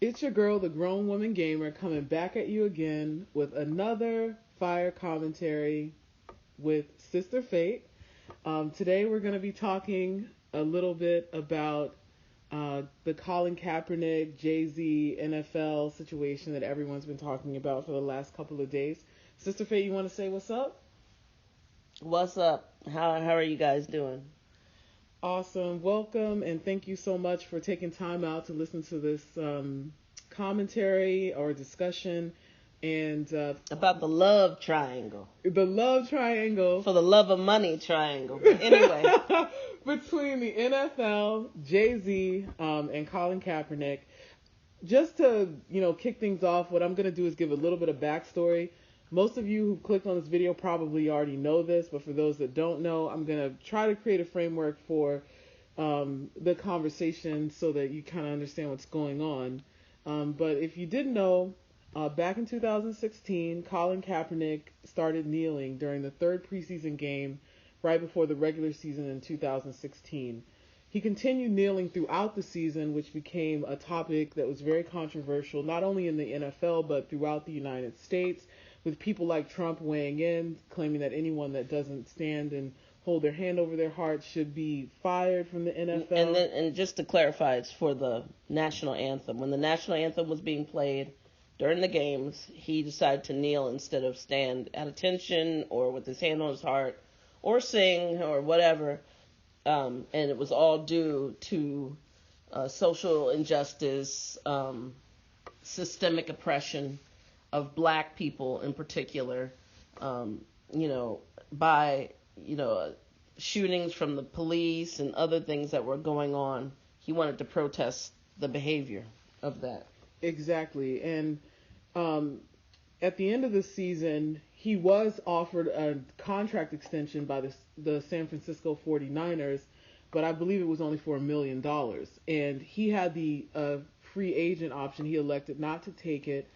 It's your girl, the grown woman gamer, coming back at you again with another fire commentary with Sister Fate. Today we're going to be talking a little bit about the Colin Kaepernick, Jay-Z NFL situation that everyone's been talking about for the last couple of days. Sister Fate, you want to say what's up? What's up? How are you guys doing? Awesome. Welcome, and thank you so much for taking time out to listen to this commentary or discussion. And About the love triangle. the love triangle For the love of money triangle. Anyway. between the NFL, Jay-Z, and Colin Kaepernick. Just to, kick things off, what I'm going to do is give a little bit of backstory. Most of you who clicked on this video probably already know this, but for those that don't know, I'm going to try to create a framework for the conversation so that you kind of understand what's going on. But if you didn't know, back in 2016, Colin Kaepernick started kneeling during the third preseason game right before the regular season in 2016. He continued kneeling throughout the season, which became a topic that was very controversial, not only in the NFL, but throughout the United States, with people like Trump weighing in, claiming that anyone that doesn't stand and hold their hand over their heart should be fired from the NFL. And just to clarify, it's for the national anthem. When the national anthem was being played during the games, he decided to kneel instead of stand at attention or with his hand on his heart or sing or whatever. And it was all due to social injustice, systemic oppression of black people in particular, by, shootings from the police and other things that were going on. He wanted to protest the behavior of that. Exactly. And at the end of the season, he was offered a contract extension by the San Francisco 49ers, but I believe it was only for $1 million. And he had the free agent option. He elected not to take it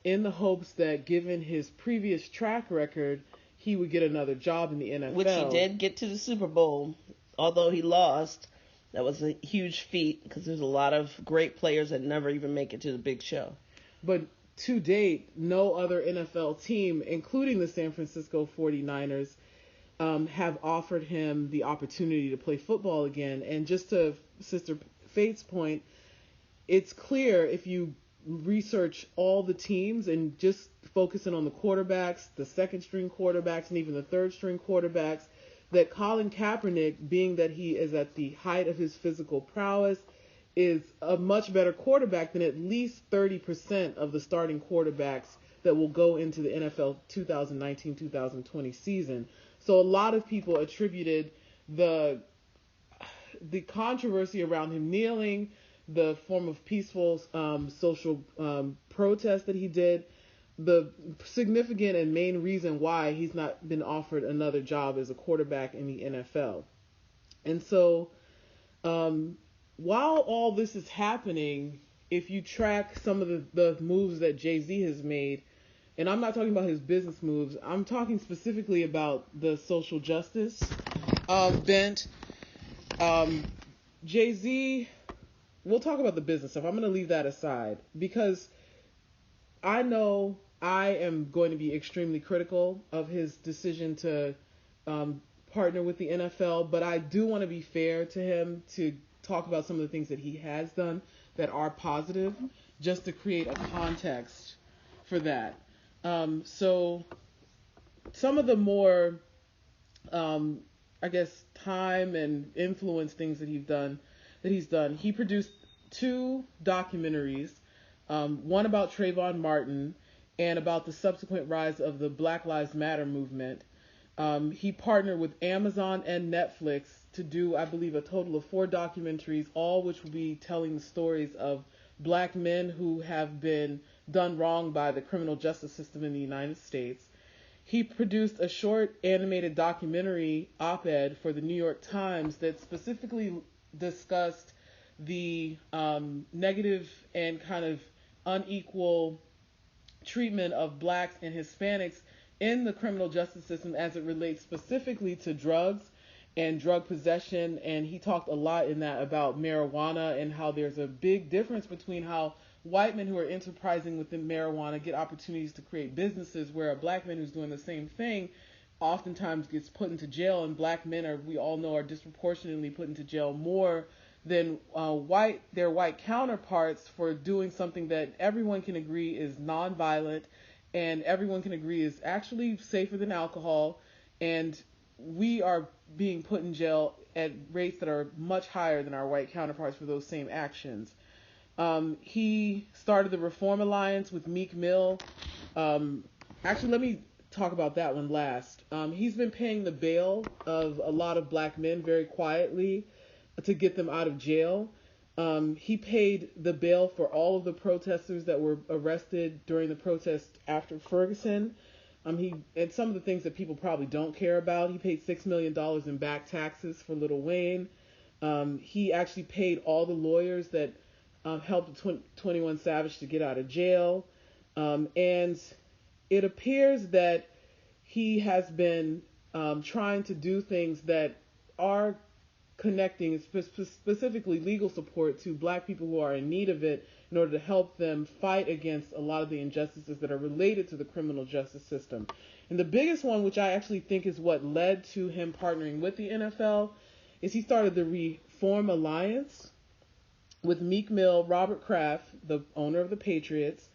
in the hopes that, given his previous track record, he would get another job in the NFL. Which he did get to the Super Bowl, although he lost. That was a huge feat because there's a lot of great players that never even make it to the big show. But to date, no other NFL team, including the San Francisco 49ers, have offered him the opportunity to play football again. And just to Sister Fate's point, it's clear if you research all the teams and just focusing on the quarterbacks, the second string quarterbacks, and even the third string quarterbacks, that Colin Kaepernick, being that he is at the height of his physical prowess, is a much better quarterback than at least 30% of the starting quarterbacks that will go into the NFL 2019-2020 season. So a lot of people attributed the controversy around him kneeling, the form of peaceful social protest that he did, the significant and main reason why he's not been offered another job as a quarterback in the NFL. And so while all this is happening, if you track some of the moves that Jay-Z has made, and I'm not talking about his business moves, I'm talking specifically about the social justice bent. Jay-Z, we'll talk about the business stuff. I'm going to leave that aside because I know I am going to be extremely critical of his decision to partner with the NFL, but I do want to be fair to him to talk about some of the things that he has done that are positive, just to create a context for that. So some of the more, time and influence things that he's done, he produced 2 documentaries, one about Trayvon Martin and about the subsequent rise of the Black Lives Matter movement. He partnered with Amazon and Netflix to do, I believe, a total of 4 documentaries, all which will be telling the stories of black men who have been done wrong by the criminal justice system in the United States. He produced a short animated documentary op-ed for the New York Times that specifically discussed the negative and kind of unequal treatment of blacks and Hispanics in the criminal justice system as it relates specifically to drugs and drug possession, and he talked a lot in that about marijuana and how there's a big difference between how white men who are enterprising within marijuana get opportunities to create businesses, where a black man who's doing the same thing oftentimes gets put into jail, and black men are, we all know, are disproportionately put into jail more than their white counterparts for doing something that everyone can agree is nonviolent and everyone can agree is actually safer than alcohol, and we are being put in jail at rates that are much higher than our white counterparts for those same actions. He started the Reform Alliance with Meek Mill. Actually, let me talk about that one last. He's been paying the bail of a lot of black men very quietly to get them out of jail. He paid the bail for all of the protesters that were arrested during the protest after Ferguson. And some of the things that people probably don't care about, he paid $6 million in back taxes for Lil Wayne. He actually paid all the lawyers that helped 21 Savage to get out of jail. And it appears that he has been trying to do things that are connecting specifically legal support to black people who are in need of it in order to help them fight against a lot of the injustices that are related to the criminal justice system. And the biggest one, which I actually think is what led to him partnering with the NFL, is he started the Reform Alliance with Meek Mill, Robert Kraft, the owner of the Patriots,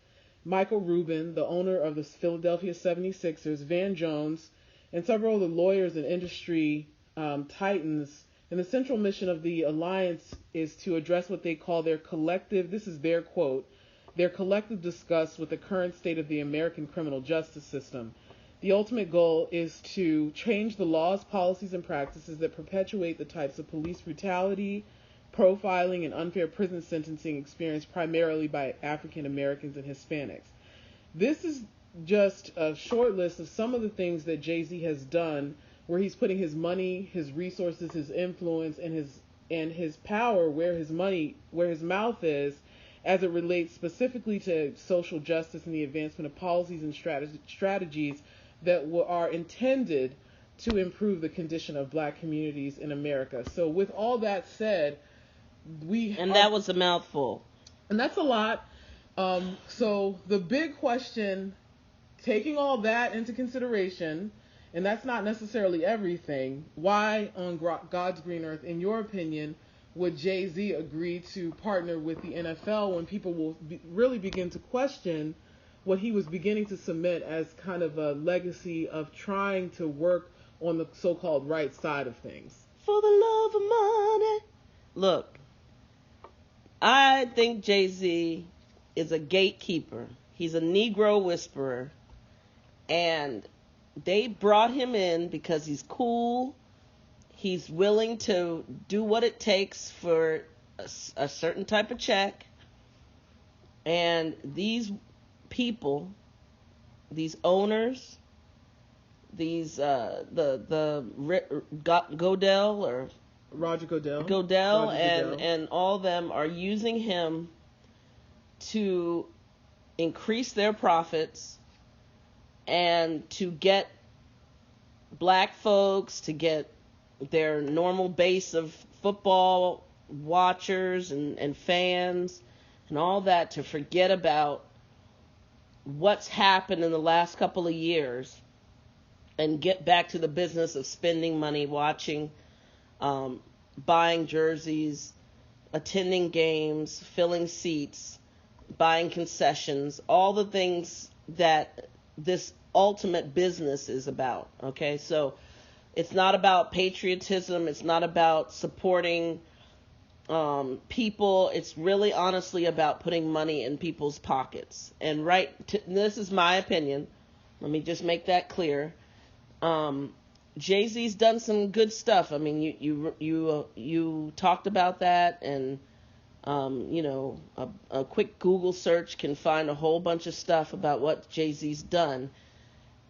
Michael Rubin, the owner of the Philadelphia 76ers, Van Jones, and several of the lawyers and industry titans. And the central mission of the alliance is to address what they call their collective, this is their quote, their collective disgust with the current state of the American criminal justice system. The ultimate goal is to change the laws, policies, and practices that perpetuate the types of police brutality, profiling, and unfair prison sentencing experienced primarily by African Americans and Hispanics. This is just a short list of some of the things that Jay-Z has done, where he's putting his money, his resources, his influence, and his power where his mouth is, as it relates specifically to social justice and the advancement of policies and strategies that are intended to improve the condition of black communities in America. So with all that said, that was a mouthful. And that's a lot. So the big question, taking all that into consideration, and that's not necessarily everything, why on God's green earth, in your opinion, would Jay-Z agree to partner with the NFL when people will really begin to question what he was beginning to submit as kind of a legacy of trying to work on the so-called right side of things? For the love of money. Look, I think Jay-Z is a gatekeeper. He's a Negro whisperer. And they brought him in because he's cool. He's willing to do what it takes for a certain type of check. And these people, these owners, these Godell or Roger Goodell. Goodell and all them are using him to increase their profits and to get black folks, to get their normal base of football watchers and fans and all that to forget about what's happened in the last couple of years and get back to the business of spending money, watching, buying jerseys, attending games, filling seats, buying concessions, all the things that this ultimate business is about. Okay, so it's not about patriotism. It's not about supporting people. It's really honestly about putting money in people's pockets. And this is my opinion. Let me just make that clear. Jay-Z's done some good stuff. I mean, you talked about that, and a quick Google search can find a whole bunch of stuff about what Jay-Z's done.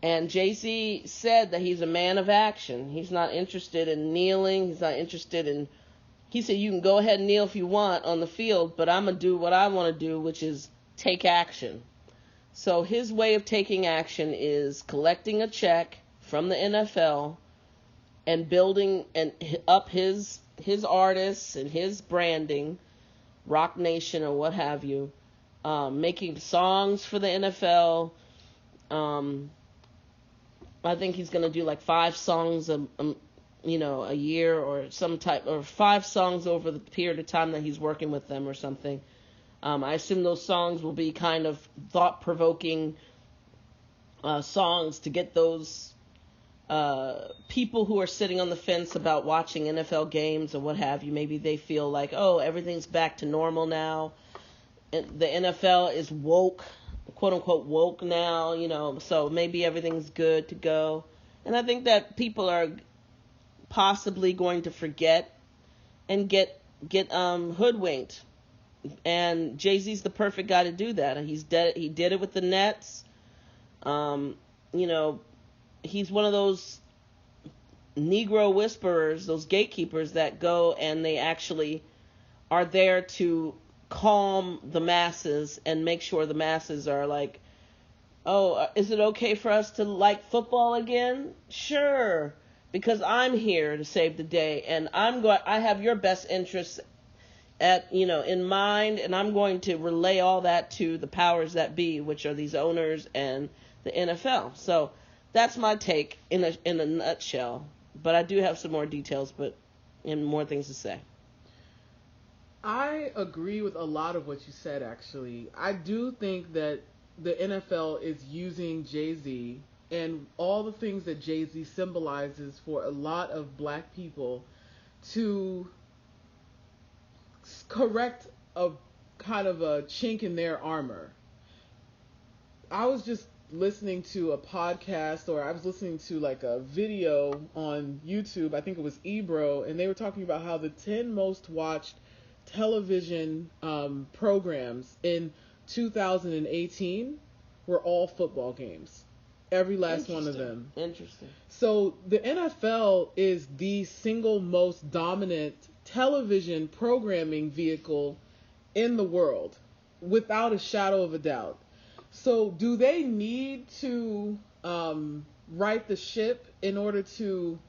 And Jay-Z said that he's a man of action. He's not interested in kneeling. He's not interested in. He said you can go ahead and kneel if you want on the field, but I'm gonna do what I want to do, which is take action. So his way of taking action is collecting a check from the NFL and building and up his artists and his branding, Roc Nation or what have you, making songs for the NFL. I think he's going to do like 5 songs a year or some type, or 5 songs over the period of time that he's working with them or something. I assume those songs will be kind of thought-provoking songs to get those people who are sitting on the fence about watching NFL games or what have you. Maybe they feel like, oh, everything's back to normal now. The NFL is woke, quote unquote woke now, so maybe everything's good to go. And I think that people are possibly going to forget and get hoodwinked. And Jay-Z's the perfect guy to do that. He did it with the Nets. He's one of those Negro whisperers, those gatekeepers that go and they actually are there to calm the masses and make sure the masses are like, oh, is it okay for us to like football again? Sure, because I'm here to save the day, and I have your best interests in mind, and I'm going to relay all that to the powers that be, which are these owners and the NFL. So that's my take in a nutshell. But I do have some more details, and more things to say. I agree with a lot of what you said, actually. I do think that the NFL is using Jay-Z and all the things that Jay-Z symbolizes for a lot of black people to correct a kind of a chink in their armor. I was just listening to a podcast, or I was listening to like a video on YouTube. I think it was Ebro, and they were talking about how the 10 most watched television programs in 2018 were all football games. Every last one of them. Interesting. So the NFL is the single most dominant television programming vehicle in the world, without a shadow of a doubt. So do they need to right the ship in order to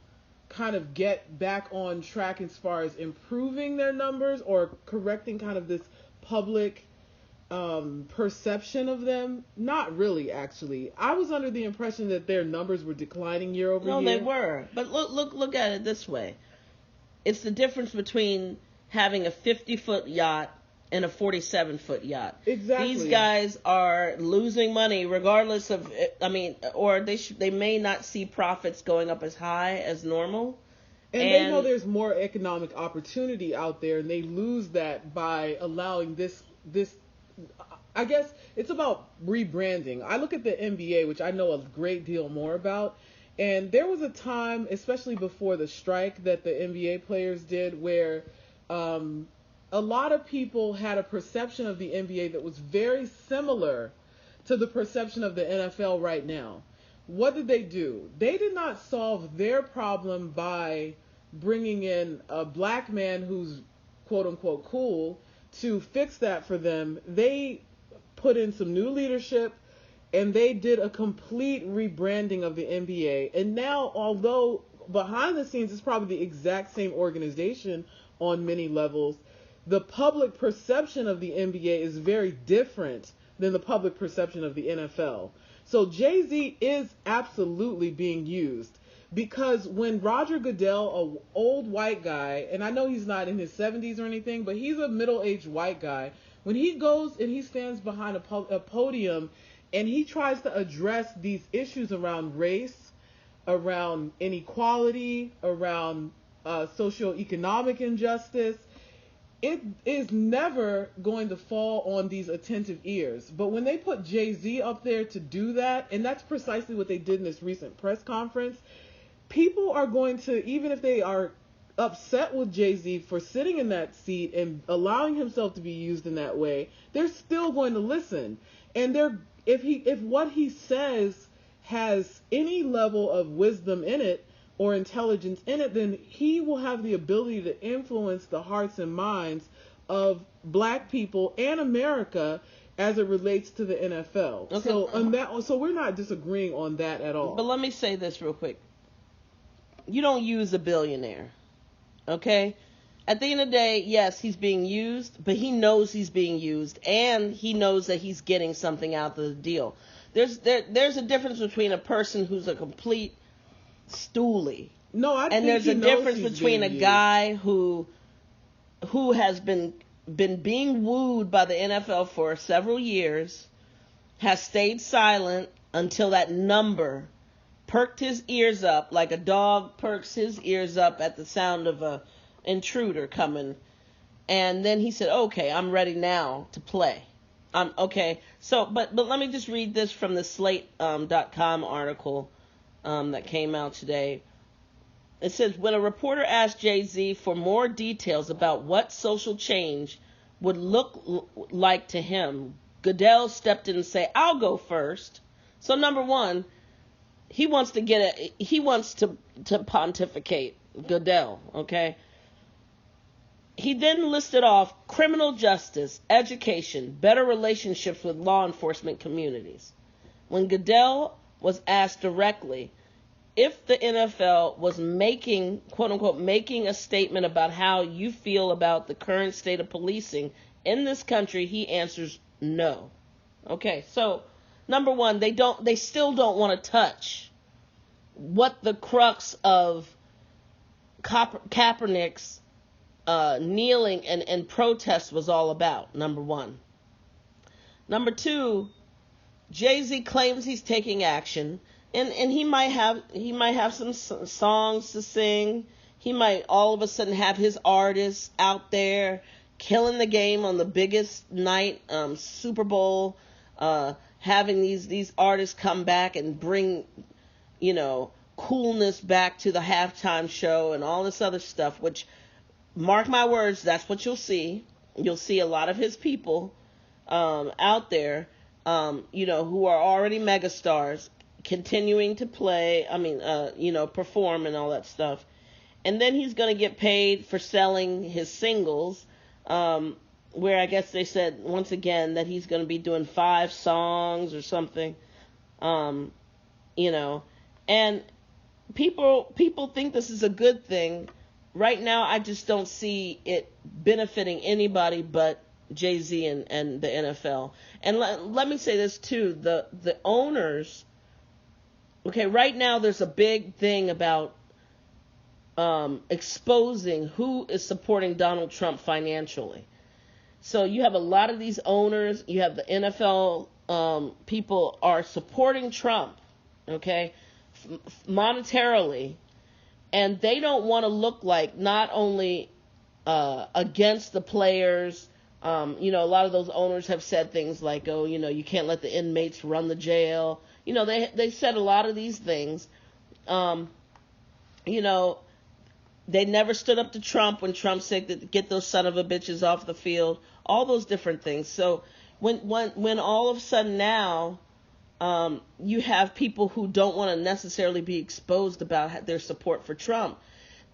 kind of get back on track as far as improving their numbers or correcting kind of this public perception of them? Not really, actually. I was under the impression that their numbers were declining year over year. No, they were. But look at it this way. It's the difference between having a 50-foot yacht and a 47-foot yacht. Exactly. These guys are losing money regardless of, or they may not see profits going up as high as normal. And they know there's more economic opportunity out there, and they lose that by allowing this, I guess it's about rebranding. I look at the NBA, which I know a great deal more about, and there was a time, especially before the strike that the NBA players did, where a lot of people had a perception of the NBA that was very similar to the perception of the NFL right now. What did they do? They did not solve their problem by bringing in a black man who's quote unquote cool to fix that for them. They put in some new leadership and they did a complete rebranding of the NBA. And now, although behind the scenes it's probably the exact same organization on many levels, the public perception of the NBA is very different than the public perception of the NFL. So Jay-Z is absolutely being used, because when Roger Goodell, an old white guy, and I know he's not in his 70s or anything, but he's a middle-aged white guy, when he goes and he stands behind a podium and he tries to address these issues around race, around inequality, around socioeconomic injustice, it is never going to fall on these attentive ears. But when they put Jay-Z up there to do that, and that's precisely what they did in this recent press conference, people are going to, even if they are upset with Jay-Z for sitting in that seat and allowing himself to be used in that way, they're still going to listen. And if what he says has any level of wisdom in it, or intelligence in it, then he will have the ability to influence the hearts and minds of black people and America as it relates to the NFL. Okay. So we're not disagreeing on that at all. But let me say this real quick. you don't use a billionaire. Okay? At the end of the day, yes, he's being used, but he knows he's being used, and he knows that he's getting something out of the deal. There's a difference between a person who's a complete stoolie. No, I and think there's he a knows difference he's between a being guy who has been being wooed by the NFL for several years, has stayed silent until that number perked his ears up like a dog perks his ears up at the sound of a intruder coming, and then he said, okay, I'm ready now to play. Okay, so but let me just read this from the Slate.com article that came out today. It says, when a reporter asked Jay-Z for more details about what social change would look like to him, Goodell stepped in and said, I'll go first. So number one, he wants to pontificate, Goodell, okay? He then listed off criminal justice, education, better relationships with law enforcement communities. When Goodell was asked directly if the NFL was making, quote unquote, making a statement about how you feel about the current state of policing in this country, he answers no. Okay, so number one, they still don't want to touch what the crux of Kaepernick's kneeling and protest was all about, number one. Number two, Jay-Z claims he's taking action, and he might have some songs to sing. He might all of a sudden have his artists out there killing the game on the biggest night, Super Bowl, having these artists come back and bring, coolness back to the halftime show and all this other stuff, which, mark my words, that's what you'll see. You'll see a lot of his people out there, who are already megastars, continuing to play, perform and all that stuff. And then he's going to get paid for selling his singles, where I guess they said, once again, that he's going to be doing 5 songs or something, and people think this is a good thing. Right now, I just don't see it benefiting anybody but Jay-Z and the NFL. And let me say this too, the owners, okay, right now there's a big thing about exposing who is supporting Donald Trump financially. So you have a lot of these owners, you have the NFL people are supporting Trump, okay, monetarily, and they don't want to look like not only against the players. A lot of those owners have said things like, you can't let the inmates run the jail. They said a lot of these things. They never stood up to Trump when Trump said that get those son of a bitches off the field. All those different things. So when all of a sudden now you have people who don't want to necessarily be exposed about their support for Trump,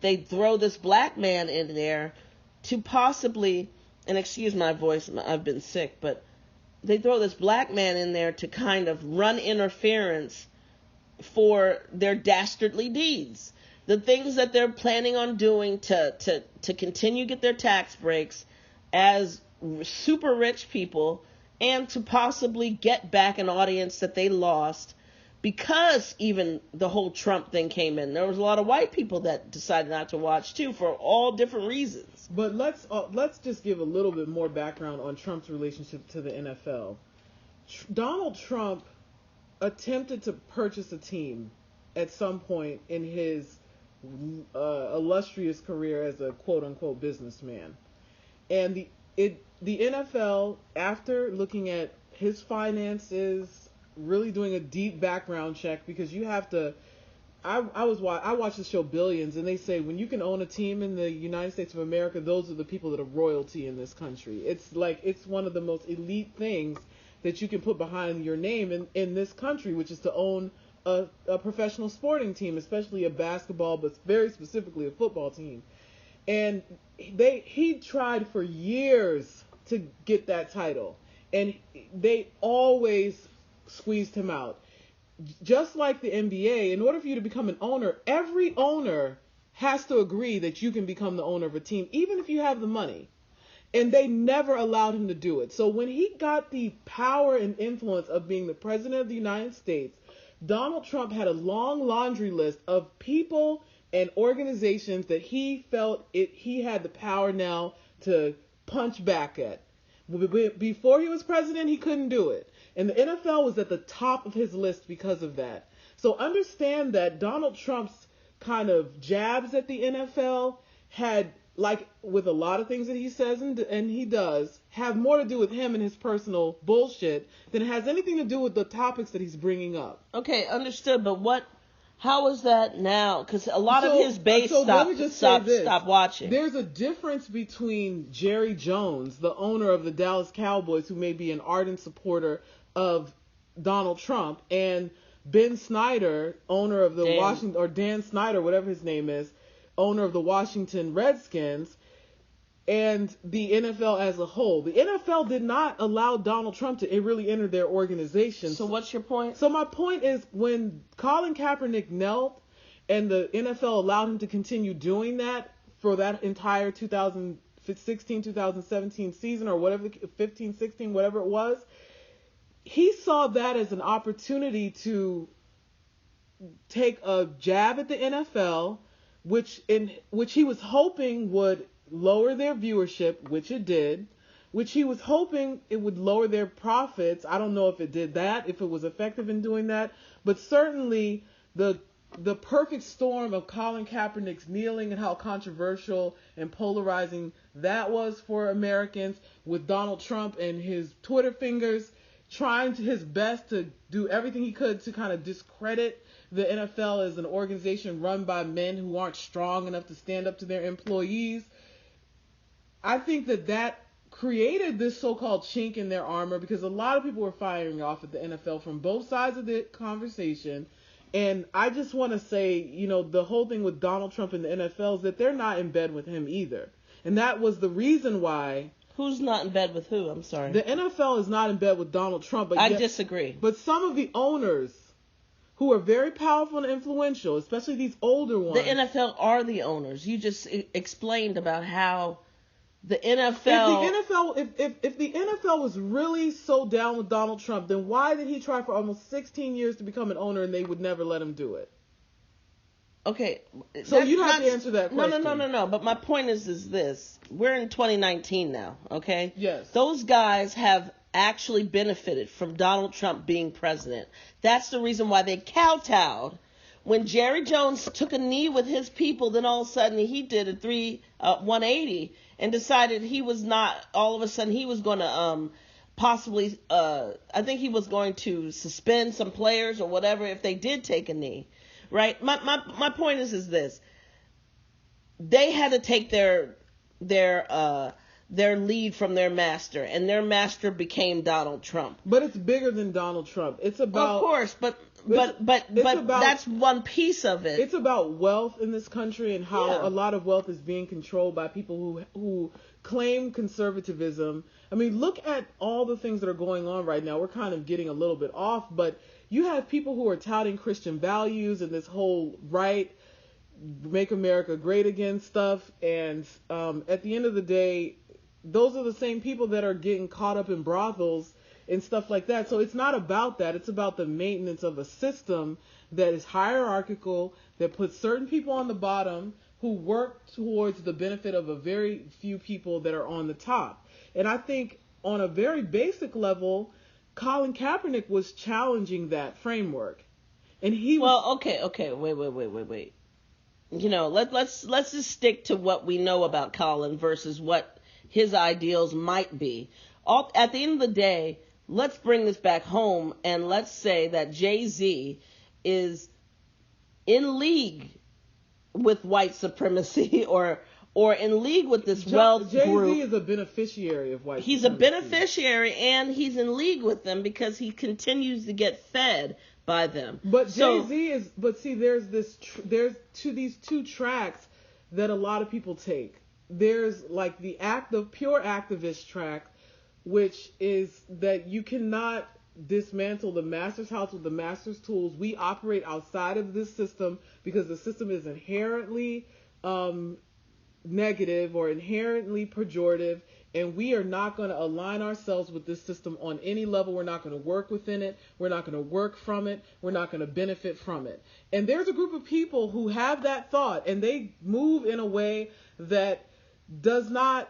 they throw this black man in there to possibly, and excuse my voice, I've been sick, but they throw this black man in there to kind of run interference for their dastardly deeds. The things that they're planning on doing to continue get their tax breaks as super rich people, and to possibly get back an audience that they lost because even the whole Trump thing came in. There was a lot of white people that decided not to watch too for all different reasons. But let's just give a little bit more background on Trump's relationship to the NFL. Donald Trump attempted to purchase a team at some point in his illustrious career as a quote-unquote businessman. And the NFL, after looking at his finances, really doing a deep background check, because you have to, I watch the show Billions, and they say when you can own a team in the United States of America, those are the people that are royalty in this country. It's one of the most elite things that you can put behind your name in this country, which is to own a professional sporting team, especially a basketball, but very specifically a football team. And he tried for years to get that title, and they always squeezed him out. just like the NBA, in order for you to become an owner, every owner has to agree that you can become the owner of a team, even if you have the money. And they never allowed him to do it. So when he got the power and influence of being the president of the United States, Donald Trump had a long laundry list of people and organizations that he felt he had the power now to punch back at. Before he was president, he couldn't do it. And the NFL was at the top of his list because of that. So understand that Donald Trump's kind of jabs at the NFL had, like with a lot of things that he says and he does, have more to do with him and his personal bullshit than it has anything to do with the topics that he's bringing up. Okay, understood. But how is that now? Because a lot of his base stopped watching. There's a difference between Jerry Jones, the owner of the Dallas Cowboys, who may be an ardent supporter of Donald Trump, and Ben Snyder, owner of the Washington, or Dan Snyder, whatever his name is, owner of the Washington Redskins, and the NFL as a whole. The NFL did not allow Donald Trump to really enter their organization. So what's your point? So my point is, when Colin Kaepernick knelt and the NFL allowed him to continue doing that for that entire 2016, 2017 season, or whatever, 15, 16, whatever it was, he saw that as an opportunity to take a jab at the NFL, which he was hoping would lower their viewership, which it did, which he was hoping it would lower their profits. I don't know if it did that, if it was effective in doing that, but certainly the perfect storm of Colin Kaepernick's kneeling and how controversial and polarizing that was for Americans, with Donald Trump and his Twitter fingers trying his best to do everything he could to kind of discredit the NFL as an organization run by men who aren't strong enough to stand up to their employees. I think that created this so-called chink in their armor, because a lot of people were firing off at the NFL from both sides of the conversation. And I just want to say, the whole thing with Donald Trump and the NFL is that they're not in bed with him either. And that was the reason why. Who's not in bed with who? I'm sorry. The NFL is not in bed with Donald Trump. But I disagree. But some of the owners who are very powerful and influential, especially these older ones. The NFL are the owners. You just explained about how the NFL... If the NFL was really so down with Donald Trump, then why did he try for almost 16 years to become an owner and they would never let him do it? Okay. So you have to answer that question. No. But my point is this. We're in 2019 now, okay? Yes. Those guys have actually benefited from Donald Trump being president. That's the reason why they kowtowed. When Jerry Jones took a knee with his people, then all of a sudden he did a 180 and decided he was not, all of a sudden he was going to possibly, I think he was going to suspend some players or whatever if they did take a knee, right? My point is this. They had to take their lead from their master, and their master became Donald Trump. But it's bigger than Donald Trump. It's about... Of course, but that's one piece of it. It's about wealth in this country and how a lot of wealth is being controlled by people who claim conservatism. I mean, look at all the things that are going on right now. We're kind of getting a little bit off, but you have people who are touting Christian values and this whole Make America Great Again stuff. And at the end of the day, those are the same people that are getting caught up in brothels and stuff like that. So it's not about that. It's about the maintenance of a system that is hierarchical, that puts certain people on the bottom who work towards the benefit of a very few people that are on the top. And I think on a very basic level, Colin Kaepernick was challenging that framework. And he was... Okay, wait. Let's just stick to what we know about Colin versus what his ideals might be. At the end of the day, let's bring this back home and let's say that Jay-Z is in league with white supremacy or in league with this wealth Jay-Z group. Jay-Z is a beneficiary of white supremacy. He's a beneficiary, and he's in league with them because he continues to get fed by them. But Jay-Z is... But see, there's these two tracks that a lot of people take. There's like the pure activist track, which is that you cannot dismantle the master's house with the master's tools. We operate outside of this system because the system is inherently negative or inherently pejorative, and we are not going to align ourselves with this system on any level. We're not going to work within it. We're not going to work from it. We're not going to benefit from it. And there's a group of people who have that thought, and they move in a way that does not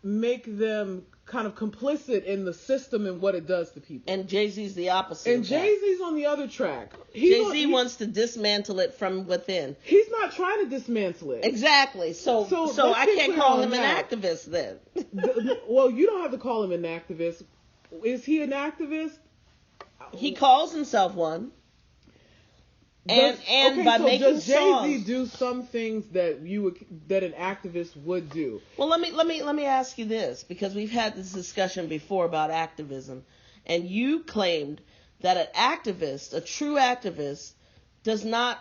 make them kind of complicit in the system and what it does to people. And Jay-Z's the opposite. And Jay-Z's on the other track. Jay-Z wants to dismantle it from within. He's not trying to dismantle it. Exactly. So I can't call him an activist then. Well, you don't have to call him an activist. Is he an activist? He calls himself one. Does making does Jay-Z songs, do some things that an activist would do? Well, let me ask you this, because we've had this discussion before about activism, and you claimed that an activist, a true activist, does not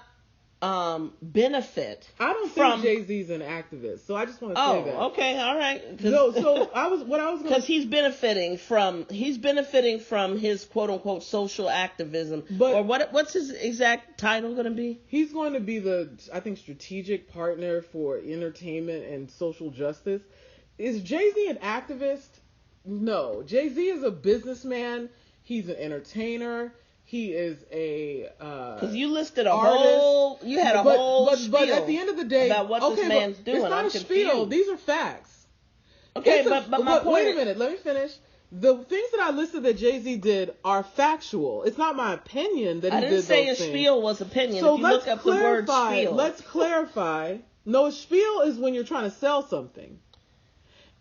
benefit. I don't think Jay-Z's an activist, so I just want to say that. Oh, okay, all right. Because he's benefiting from his quote unquote social activism. But what's his exact title going to be? He's going to be the, I think, strategic partner for entertainment and social justice. Is Jay-Z an activist? No. Jay-Z is a businessman. He's an entertainer. He is a because you listed a artist. Whole spiel but at the end of the day, about what this man's doing. It's not a spiel. These are facts. Okay, but my point. Wait a minute. Let me finish. The things that I listed that Jay-Z did are factual. It's not my opinion that he did those things. I didn't say a spiel was opinion. So if you look up the word spiel. Let's clarify. No, a spiel is when you're trying to sell something.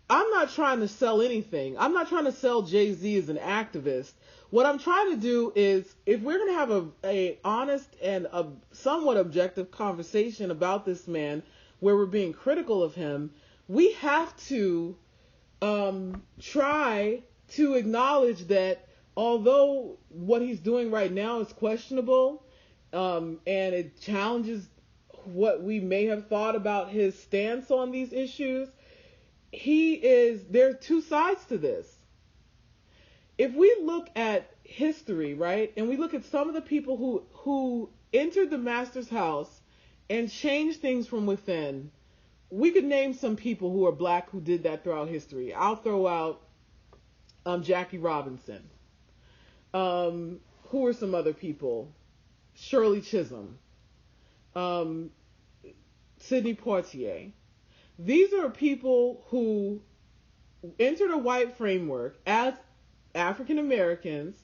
I'm not trying to sell anything. I'm not trying to sell Jay-Z as an activist. What I'm trying to do is, if we're going to have a honest and a somewhat objective conversation about this man, where we're being critical of him, we have to try to acknowledge that although what he's doing right now is questionable, and it challenges what we may have thought about his stance on these issues, there are two sides to this. If we look at history, right, and we look at some of the people who entered the master's house and changed things from within, we could name some people who are black who did that throughout history. I'll throw out Jackie Robinson. Who are some other people? Shirley Chisholm. Sidney Poitier. These are people who entered a white framework as African Americans,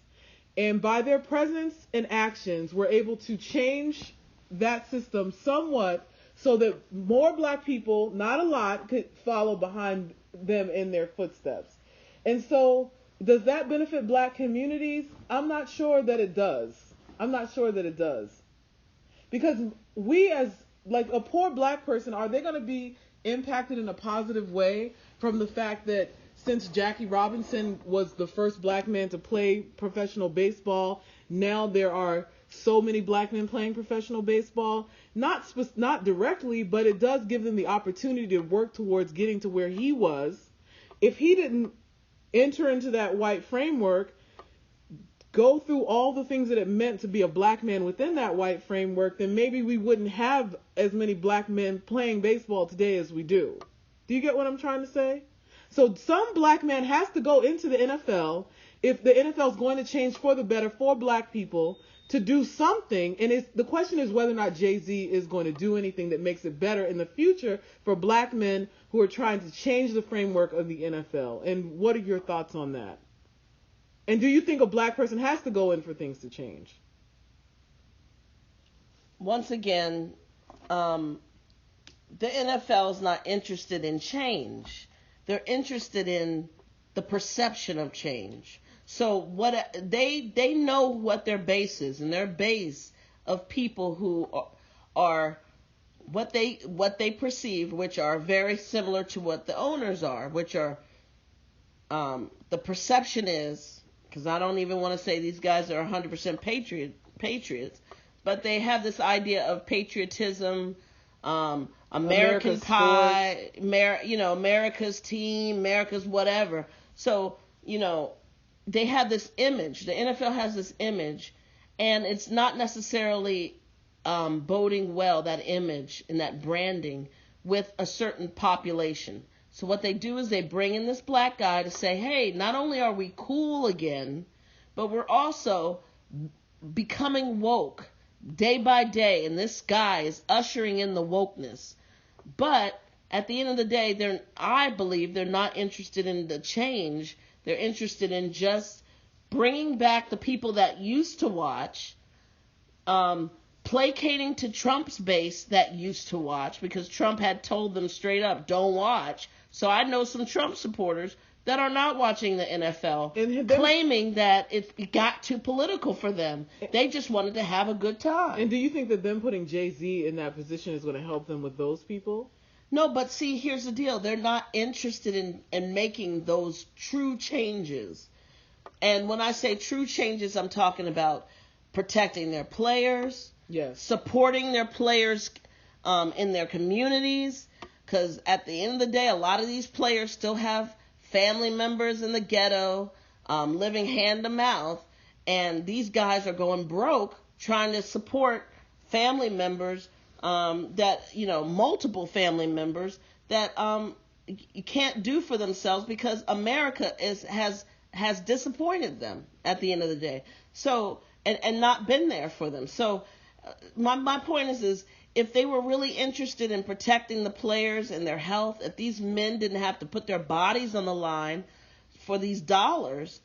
and by their presence and actions were able to change that system somewhat so that more black people, not a lot, could follow behind them in their footsteps. And so, does that benefit black communities? I'm not sure that it does. Because we, as like a poor black person, are they going to be impacted in a positive way from the fact that since Jackie Robinson was the first black man to play professional baseball, now there are so many black men playing professional baseball? Not directly, but it does give them the opportunity to work towards getting to where he was. If he didn't enter into that white framework, go through all the things that it meant to be a black man within that white framework, then maybe we wouldn't have as many black men playing baseball today as we do. Do you get what I'm trying to say? So some black man has to go into the NFL if the NFL is going to change for the better for black people to do something. And the question is whether or not Jay-Z is going to do anything that makes it better in the future for black men who are trying to change the framework of the NFL. And what are your thoughts on that? And do you think a black person has to go in for things to change? Once again, the NFL is not interested in change. They're interested in the perception of change. So what they know what their base is, and their base of people who are what they perceive, which are very similar to what the owners are, which are the perception is, because I don't even want to say these guys are 100% patriots, but they have this idea of patriotism, American pie, America's team, America's whatever. So, they have this image. The NFL has this image, and it's not necessarily boding well, that image and that branding with a certain population. So what they do is they bring in this black guy to say, hey, not only are we cool again, but we're also becoming woke day by day, and this guy is ushering in the wokeness. But at the end of the day, I believe they're not interested in the change. They're interested in just bringing back the people that used to watch, placating to Trump's base that used to watch, because Trump had told them straight up, don't watch. So I know some Trump supporters that are not watching the NFL, claiming that it got too political for them. They just wanted to have a good time. And do you think that them putting Jay-Z in that position is going to help them with those people? No, but see, here's the deal. They're not interested in making those true changes. And when I say true changes, I'm talking about protecting their players, yes, supporting their players in their communities, because at the end of the day, a lot of these players still have family members in the ghetto, living hand to mouth, and these guys are going broke trying to support family members that, multiple family members that you can't do for themselves because America has disappointed them at the end of the day. So, and not been there for them. So my point is if they were really interested in protecting the players and their health, if these men didn't have to put their bodies on the line for these dollars,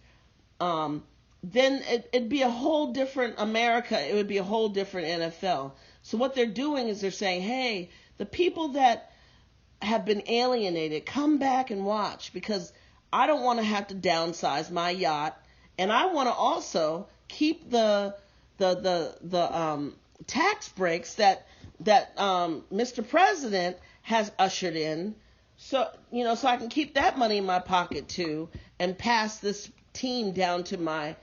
then it'd be a whole different America. It would be a whole different NFL. So what they're doing is they're saying, hey, the people that have been alienated, come back and watch, because I don't want to have to downsize my yacht, and I want to also keep the tax breaks that Mr. President has ushered in, so I can keep that money in my pocket too, and pass this team down to my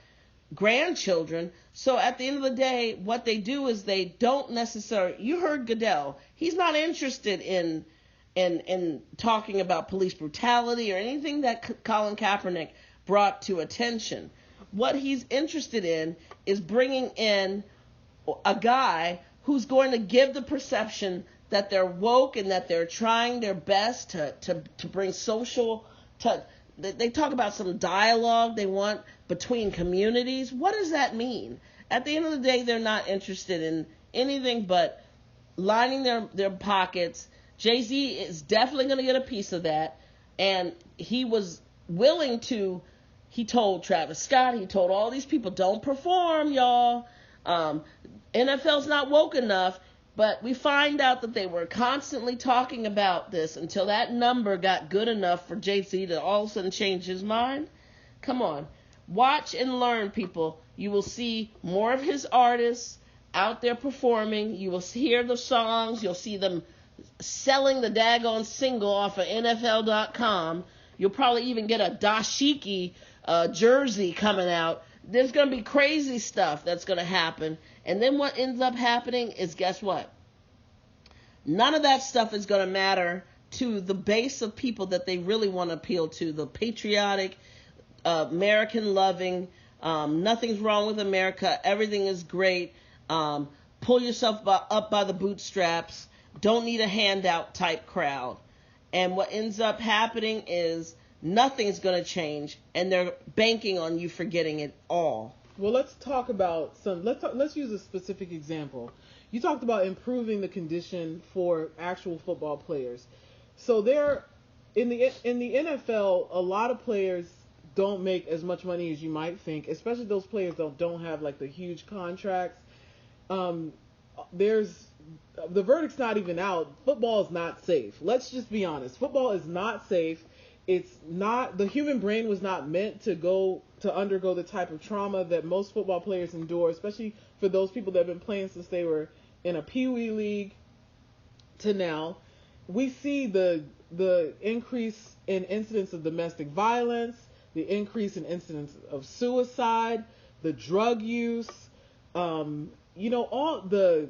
grandchildren. So at the end of the day, what they do is they don't necessarily. You heard Goodell. He's not interested in talking about police brutality or anything that Colin Kaepernick brought to attention. What he's interested in is bringing in a guy who's going to give the perception that they're woke and that they're trying their best to bring social. They talk about some dialogue they want between communities. What does that mean? At the end of the day, they're not interested in anything but lining their pockets. Jay-Z is definitely going to get a piece of that, and he was willing to. He told Travis Scott, he told all these people, don't perform, y'all. NFL's not woke enough, but we find out that they were constantly talking about this until that number got good enough for Jay-Z to all of a sudden change his mind. Come on. Watch and learn, people. You will see more of his artists out there performing. You will hear the songs. You'll see them selling the daggone single off of NFL.com. You'll probably even get a dashiki jersey coming out. There's going to be crazy stuff that's going to happen. And then what ends up happening is, guess what? None of that stuff is going to matter to the base of people that they really want to appeal to, the patriotic, American-loving, nothing's wrong with America, everything is great, pull yourself up by the bootstraps, don't need a handout type crowd. And what ends up happening is nothing's going to change, and they're banking on you forgetting it all. Well, let's talk about let's use a specific example. You talked about improving the condition for actual football players. So there, in the NFL, a lot of players don't make as much money as you might think, especially those players that don't have like the huge contracts. The verdict's not even out. Football is not safe. Let's just be honest. Football is not safe. It's not, the human brain was not meant to undergo the type of trauma that most football players endure, especially for those people that have been playing since they were in a peewee league to now. We see the increase in incidents of domestic violence, the increase in incidents of suicide, the drug use, all the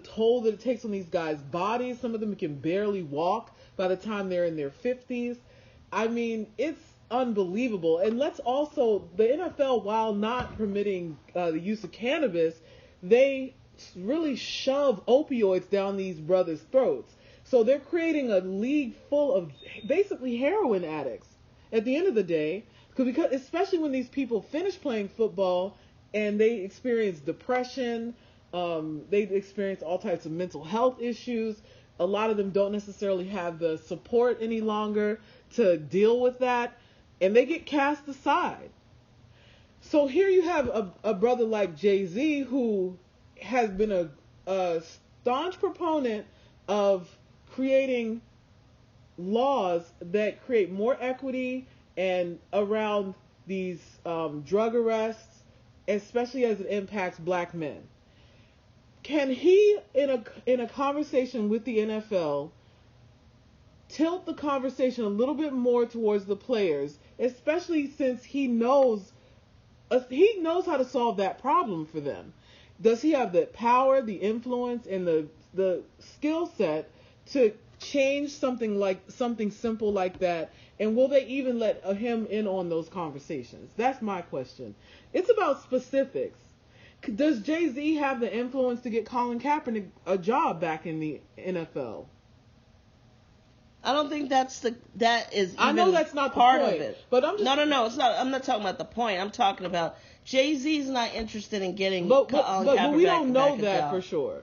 toll that it takes on these guys' bodies. Some of them can barely walk by the time they're in their 50s. I mean, unbelievable. And let's also, the NFL, while not permitting the use of cannabis, they really shove opioids down these brothers' throats. So they're creating a league full of basically heroin addicts at the end of the day, because especially when these people finish playing football and they experience depression, they experience all types of mental health issues. A lot of them don't necessarily have the support any longer to deal with that, and they get cast aside. So here you have a brother like Jay-Z, who has been a staunch proponent of creating laws that create more equity and around these drug arrests, especially as it impacts black men. Can he, in a conversation with the NFL, tilt the conversation a little bit more towards the players, especially since he knows how to solve that problem for them? Does he have the power, the influence, and the skill set to change something simple like that? And will they even let him in on those conversations? That's my question. It's about specifics. Does Jay-Z have the influence to get Colin Kaepernick a job back in the NFL? I don't think that is. I know that's not part the point, of it. But I'm just no, it's not. I'm not talking about the point. I'm talking about Jay-Z's not interested in getting Colin Kaepernick but we don't know back that for sure.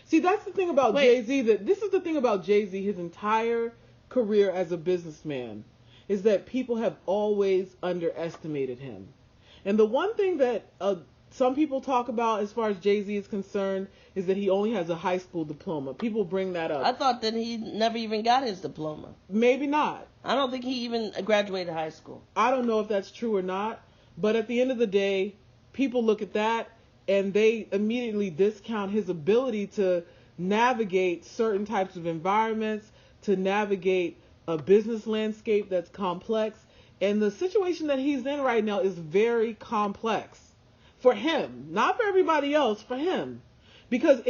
See, that's the thing about Jay-Z. This is the thing about Jay-Z. His entire career as a businessman is that people have always underestimated him. And the one thing that some people talk about as far as Jay-Z is concerned is that he only has a high school diploma. People bring that up. I thought that he never even got his diploma. Maybe not. I don't think he even graduated high school. I don't know if that's true or not. But at the end of the day, people look at that and they immediately discount his ability to navigate certain types of environments, to navigate a business landscape that's complex. And the situation that he's in right now is very complex for him, not for everybody else, for him. Because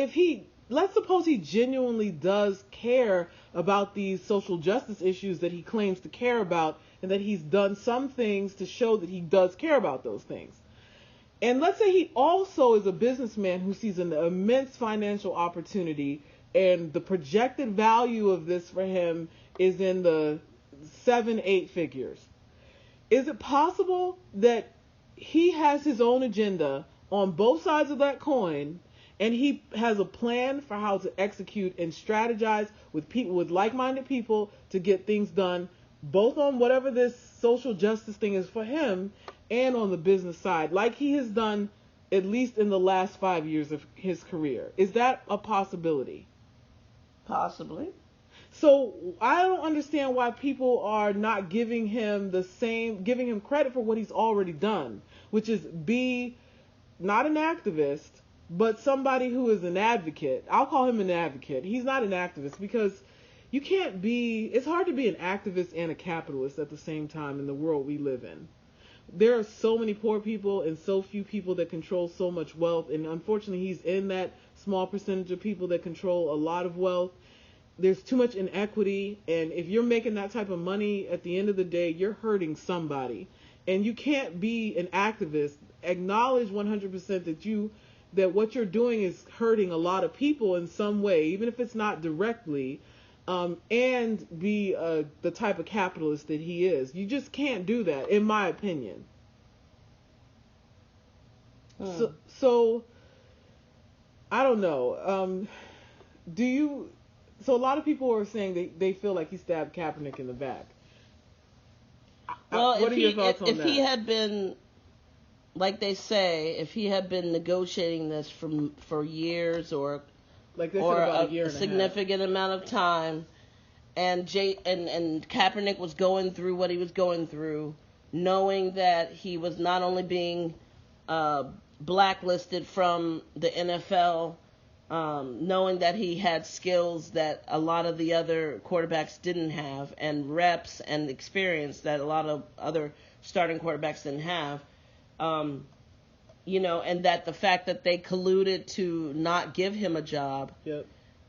let's suppose he genuinely does care about these social justice issues that he claims to care about, and that he's done some things to show that he does care about those things. And let's say he also is a businessman who sees an immense financial opportunity, and the projected value of this for him is in the 7-8 figures. Is it possible that he has his own agenda on both sides of that coin, and he has a plan for how to execute and strategize with people, with like-minded people, to get things done, both on whatever this social justice thing is for him and on the business side, like he has done at least in the last 5 years of his career? Is that a possibility? Possibly. So I don't understand why people are not giving him giving him credit for what he's already done, which is be not an activist, but somebody who is an advocate. I'll call him an advocate. He's not an activist, because it's hard to be an activist and a capitalist at the same time in the world we live in. There are so many poor people and so few people that control so much wealth, and unfortunately he's in that small percentage of people that control a lot of wealth. There's too much inequity, and if you're making that type of money, at the end of the day, you're hurting somebody. And you can't be an activist, acknowledge 100% that what you're doing is hurting a lot of people in some way, even if it's not directly, and be the type of capitalist that he is. You just can't do that, in my opinion. So I don't know. So a lot of people are saying they feel like he stabbed Kaepernick in the back. Well, what are your thoughts on that? If he had been, like they say, if he had been negotiating this for years or about a year and significant amount of time, and Kaepernick was going through what he was going through, knowing that he was not only being blacklisted from the NFL, knowing that he had skills that a lot of the other quarterbacks didn't have, and reps and experience that a lot of other starting quarterbacks didn't have, and that the fact that they colluded to not give him a job, yep.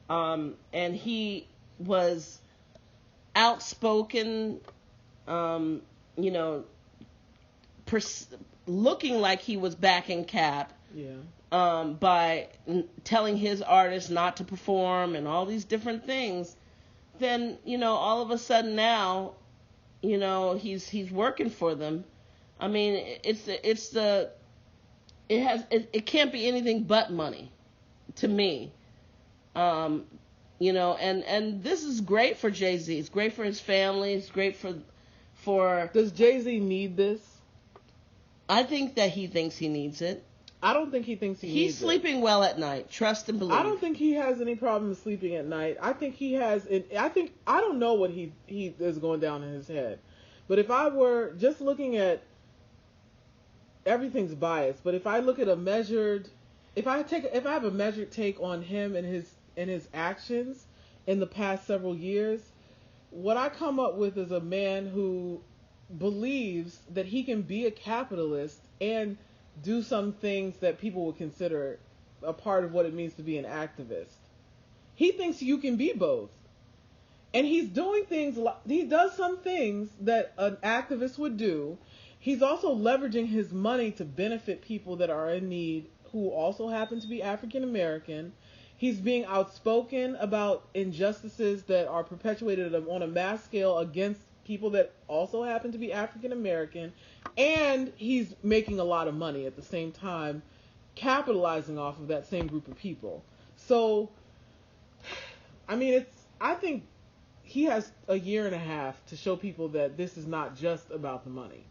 And he was outspoken you know, looking like he was backing Cap. Yeah. By telling his artists not to perform and all these different things, then, you know, all of a sudden now, you know, he's working for them. I mean, it can't be anything but money to me. You know, and this is great for Jay-Z. It's great for his family. It's great for. Does Jay-Z need this? I think that he thinks he needs it. I don't think he thinks he needs it. He's sleeping well at night. Trust and believe. I don't think he has any problem sleeping at night. I think he has. I don't know what he is going down in his head. But if I were just looking at, everything's biased. But if I look at if I have a measured take on him and his actions in the past several years, what I come up with is a man who believes that he can be a capitalist and do some things that people would consider a part of what it means to be an activist. He thinks you can be both. And he's doing things, he does some things that an activist would do. He's also leveraging his money to benefit people that are in need who also happen to be African American. He's being outspoken about injustices that are perpetuated on a mass scale against people that also happen to be African American, and he's making a lot of money at the same time, capitalizing off of that same group of people. So, I mean, I think he has a year and a half to show people that this is not just about the money.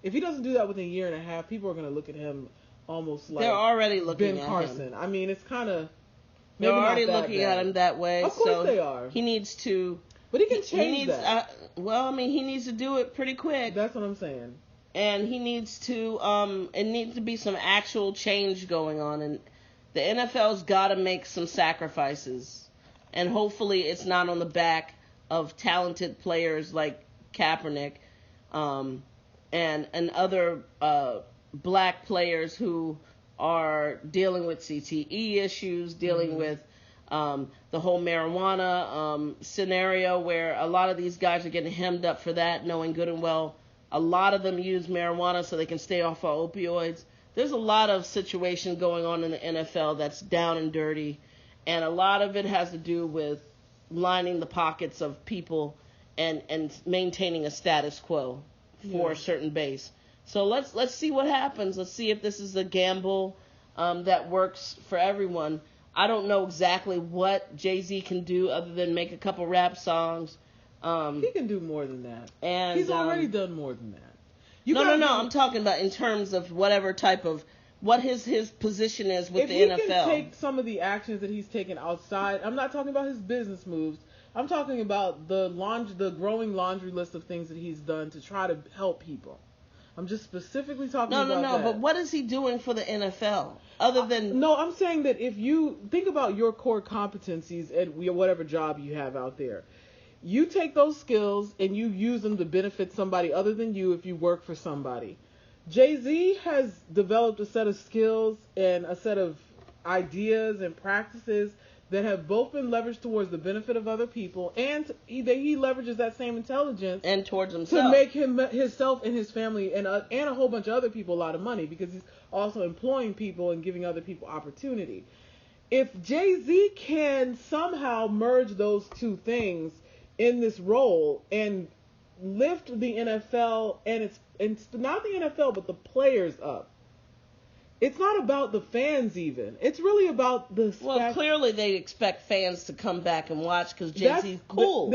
If he doesn't do that within a year and a half, people are going to look at him almost like they're already looking Ben at Carson. him. I mean, it's kind of they're already looking at him that way. Of course so they are. He needs to. But he can change that. Well, I mean, he needs to do it pretty quick. That's what I'm saying. And he needs to, it needs to be some actual change going on. And the NFL's got to make some sacrifices. And hopefully it's not on the back of talented players like Kaepernick and other black players who are dealing with CTE issues, dealing with the whole marijuana scenario where a lot of these guys are getting hemmed up for that, knowing good and well a lot of them use marijuana so they can stay off of opioids. There's a lot of situation going on in the NFL that's down and dirty, and a lot of it has to do with lining the pockets of people and maintaining a status quo for a certain base. So let's see what happens. Let's see if this is a gamble that works for everyone. I don't know exactly what Jay-Z can do other than make a couple rap songs. He can do more than that. And he's already done more than that. No. I'm talking about in terms of whatever type of what his position is with the NFL. If he can take some of the actions that he's taken outside, I'm not talking about his business moves. I'm talking about the growing laundry list of things that he's done to try to help people. I'm just specifically talking about that. No. But what is he doing for the NFL other than? No, I'm saying that if you think about your core competencies at whatever job you have out there, you take those skills and you use them to benefit somebody other than you if you work for somebody. Jay-Z has developed a set of skills and a set of ideas and practices that have both been leveraged towards the benefit of other people, and he leverages that same intelligence and towards himself to make himself and his family and a whole bunch of other people a lot of money, because he's also employing people and giving other people opportunity. If Jay-Z can somehow merge those two things in this role and lift the NFL and it's not the NFL but the players up. It's not about the fans even. It's really about the Well, clearly they expect fans to come back and watch because Jay-Z's cool.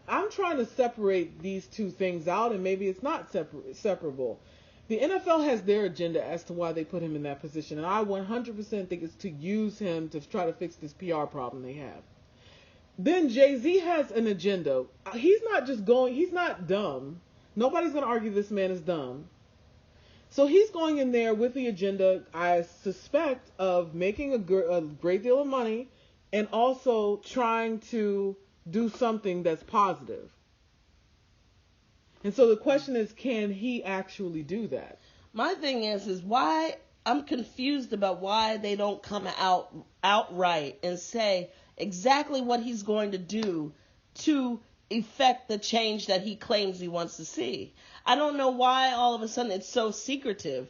I'm trying to separate these two things out, and maybe it's not separable. The NFL has their agenda as to why they put him in that position, and I 100% think it's to use him to try to fix this PR problem they have. Then Jay-Z has an agenda. He's not dumb. Nobody's going to argue this man is dumb. So he's going in there with the agenda, I suspect, of making a great deal of money and also trying to do something that's positive. And so the question is, can he actually do that? My thing is why I'm confused about why they don't come outright and say exactly what he's going to do to effect the change that he claims he wants to see. I don't know why all of a sudden it's so secretive.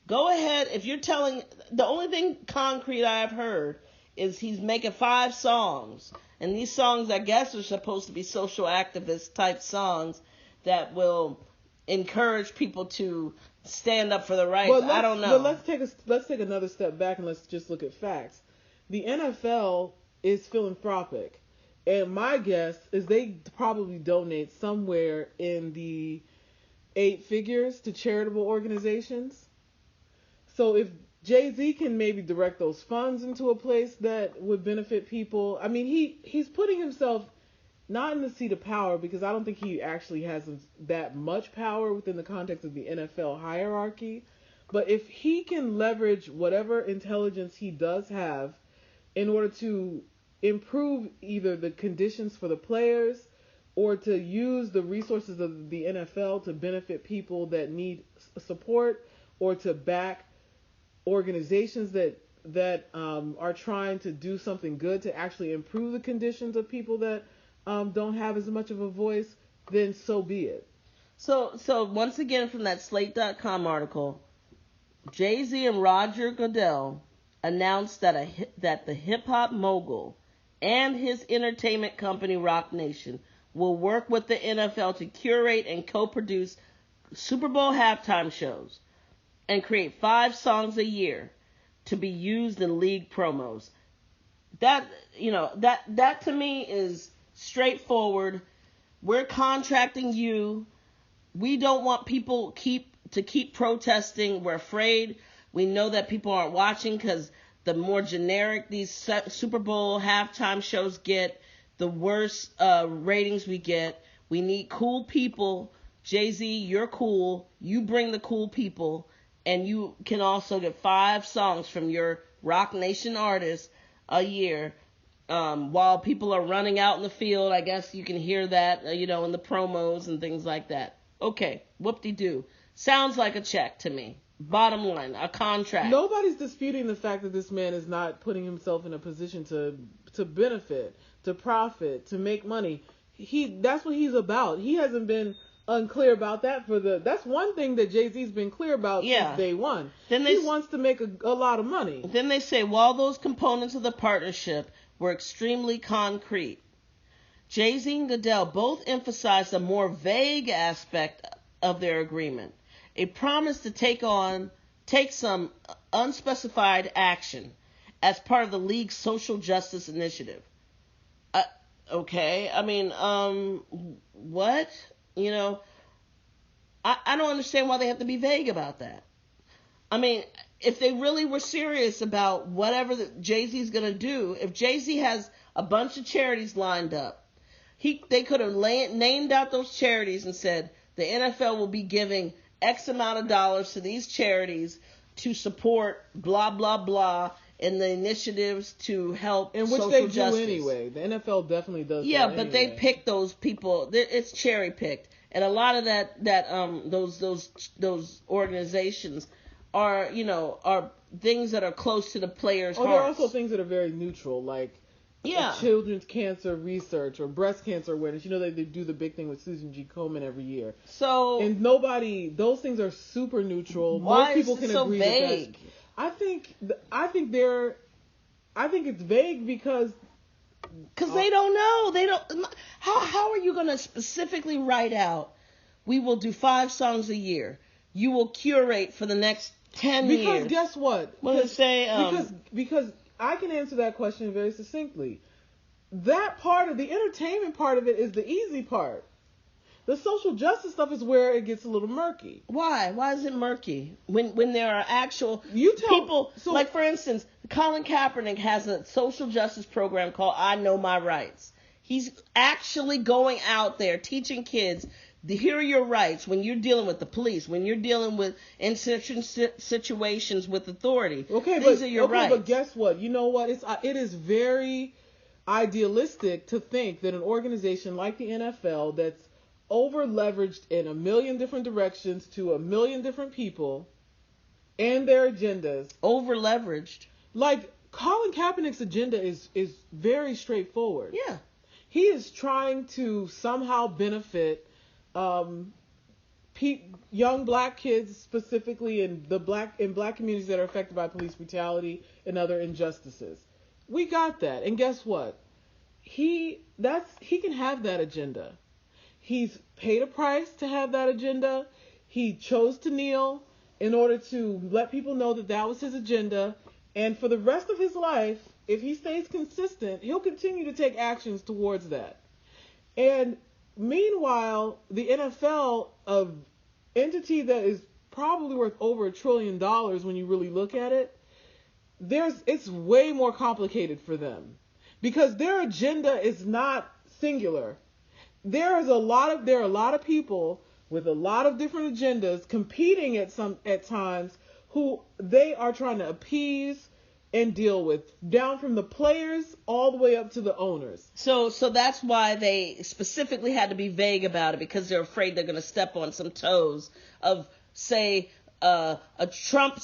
Go ahead, if you're telling, the only thing concrete I've heard is he's making 5 songs, and these songs I guess are supposed to be social activist type songs that will encourage people to stand up for the rights. I don't know. But let's take another step back and let's just look at facts. The NFL is philanthropic, and my guess is they probably donate somewhere in the 8 figures to charitable organizations. So if Jay-Z can maybe direct those funds into a place that would benefit people, I mean, he's putting himself not in the seat of power, because I don't think he actually has that much power within the context of the NFL hierarchy. But if he can leverage whatever intelligence he does have in order to improve either the conditions for the players or to use the resources of the NFL to benefit people that need support, or to back organizations that are trying to do something good to actually improve the conditions of people that don't have as much of a voice, then so be it. So once again, from that Slate.com article, Jay-Z and Roger Goodell announced that the hip-hop mogul and his entertainment company Roc Nation will work with the NFL to curate and co-produce Super Bowl halftime shows and create 5 songs a year to be used in league promos. That to me is straightforward. We're contracting you. We don't want people to keep protesting. We're afraid. We know that people aren't watching because the more generic these Super Bowl halftime shows get, the worse ratings we get. We need cool people. Jay-Z, you're cool. You bring the cool people. And you can also get 5 songs from your Roc Nation artists a year. While people are running out in the field, I guess you can hear that, in the promos and things like that. Okay, whoop-de-doo. Sounds like a check to me. Bottom line, a contract. Nobody's disputing the fact that this man is not putting himself in a position to benefit, to profit, to make money. That's what he's about. He hasn't been unclear about that that's one thing that Jay-Z's been clear about since day one. He wants to make a lot of money. Then they say, while those components of the partnership were extremely concrete, Jay-Z and Goodell both emphasized a more vague aspect of their agreement, a promise to take some unspecified action as part of the league's social justice initiative. Okay, I mean, what? I don't understand why they have to be vague about that. I mean, if they really were serious about whatever Jay-Z's going to do, if Jay-Z has a bunch of charities lined up, they could have named out those charities and said the NFL will be giving X amount of dollars to these charities to support blah, blah, blah, and the initiatives to help social justice. And which they do anyway. The NFL definitely does that anyway. But they pick those people. It's cherry picked. And a lot of those organizations are things that are close to the players' hearts. There are also things that are very neutral, like children's cancer research or breast cancer awareness. They do the big thing with Susan G. Komen every year. And those things are super neutral. Why most people is it can so agree vague? I think it's vague because they don't know. They don't. How are you going to specifically write out? We will do 5 songs a year. You will curate for the next 10 years. Because guess what? What does it say? Because I can answer that question very succinctly. That part of the entertainment part of it is the easy part. The social justice stuff is where it gets a little murky. Why? Why is it murky? When there are actual people, like for instance, Colin Kaepernick has a social justice program called I Know My Rights. He's actually going out there teaching kids, here are your rights when you're dealing with the police, when you're dealing with in situations with authority. These are your rights. But guess what? You know what? It is very idealistic to think that an organization like the NFL that's over leveraged in a million different directions to a million different people and their agendas. Over leveraged. Like Colin Kaepernick's agenda is very straightforward. Yeah. He is trying to somehow benefit young black kids, specifically in black communities that are affected by police brutality and other injustices. We got that, and guess what? He can have that agenda. He's paid a price to have that agenda. He chose to kneel in order to let people know that was his agenda. And for the rest of his life, if he stays consistent, he'll continue to take actions towards that. And meanwhile, the NFL, an entity that is probably worth over $1 trillion when you really look at it, it's way more complicated for them because their agenda is not singular. There are a lot of people with a lot of different agendas competing at times who they are trying to appease and deal with, down from the players all the way up to the owners. So that's why they specifically had to be vague about it, because they're afraid they're going to step on some toes of, say, a Trump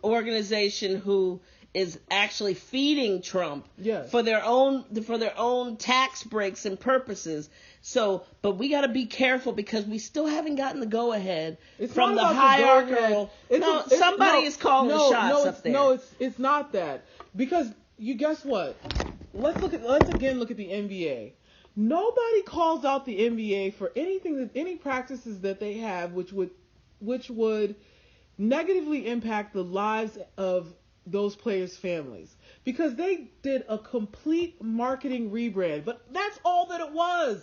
organization who is actually feeding Trump for their own tax breaks and purposes. So, but we got to be careful because we still haven't gotten the go ahead from the hierarchical. Somebody is calling the shots up there. No, it's not that, because guess what? Let's again look at the NBA. Nobody calls out the NBA for any practices that they have which would negatively impact the lives of those players' families, because they did a complete marketing rebrand. But that's all that it was.